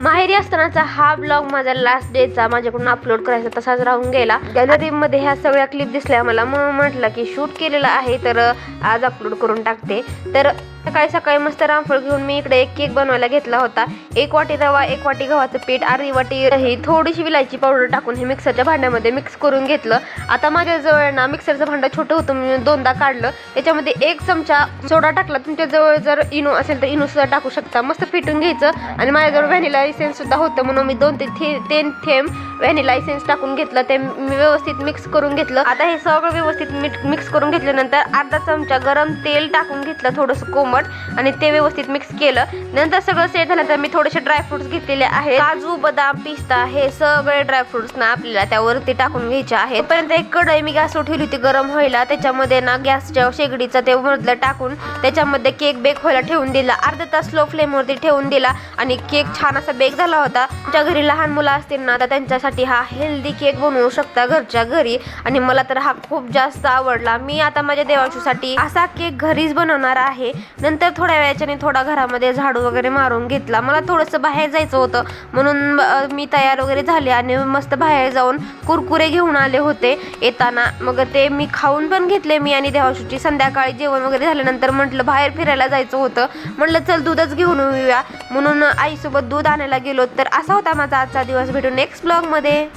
माहेरी असतानाचा हा ब्लॉग माझा लास्ट डेचा माझ्याकडून अपलोड करायचा तसाच राहून गेला। गॅलरीमध्ये ह्या सगळ्या क्लिप दिसल्या मला, म्हणून म्हटलं की शूट केलेला आहे तर आज अपलोड करून टाकते। तर सकाळी सकाळी मस्त रामफळ घेऊन मी इकडे एक केक बनवायला घेतला होता। 1 वाटी रवा, 1 वाटी गव्हाचं पीठ, अर्धी वाटी दही, थोडीशी विलायची पावडर टाकून हे मिक्सरच्या भांड्यामध्ये मिक्स करून घेतलं। आता माझ्याजवळ ना मिक्सरचं भांडं छोटं होतं, मी 2दा काढलं। त्याच्यामध्ये 1 चमचा सोडा टाकला, तुमच्याजवळ जर इनो असेल तर इनो सुद्धा टाकू शकता। मस्त फिटून घ्यायचं आणि माझ्याजवळ व्हॅनिला एसेन्स सुद्धा होतं, म्हणून मी 2 ते 3 थेंब व्हॅनिला एसेन्स टाकून घेतलं। ते मी व्यवस्थित मिक्स करून घेतलं। आता हे सगळं व्यवस्थित मिक्स करून घेतल्यानंतर अर्धा चमचा गरम तेल टाकून घेतलं, थोडंसं कोमट, आणि ते व्यवस्थित मिक्स केलं। नंतर सगळं सेट झालं तर मी थोडेसे ड्रायफ्रुट्स घेतलेले आहेत, काजू, बदाम, पिस्ता, हे सगळे ड्रायफ्रुट्स ना आपल्याला त्यावरती टाकून घ्यायचे आहेत। तोपर्यंत एक कढई मी गॅसवर ठेवली होती गरम व्हायला, त्याच्यामध्ये ना गॅसच्या शेगडीचा ते मधलं टाकून त्याच्यामध्ये केक बेक व्हायला ठेवून दिला। अर्धा तास स्लो फ्लेमवरती ठेवून दिला आणि केक छान असा बेक झाला होता। तुमच्या घरी लहान मुलं असतील ना तर त्यांच्यासाठी हा हेल्दी केक बनवू शकता घरच्या घरी, आणि मला तर हा खूप जास्त आवडला। मी आता माझ्या देवांशूसाठी असा केक घरीच बनवणार आहे। नंतर थोड्या वेळाने थोडा घरामध्ये झाडू वगैरे मारून घेतला। मला थोडंसं बाहेर जायचं होतं, म्हणून मी तयार वगैरे झाले आणि मस्त बाहेर जाऊन कुरकुरे घेऊन आले होते येताना। मग ते मी खाऊन पण घेतले मी आणि देवांशूची। संध्याकाळी जेवण वगैरे झाल्यानंतर म्हटलं बाहेर फिरायला जायचं होतं, म्हटलं चल दूधच घेऊन येऊया, म्हणून आईसोबत दूध आणायला गेलो। तर असा होता माझा आजचा दिवस। भेटू नेक्स्ट ब्लॉग मध्ये।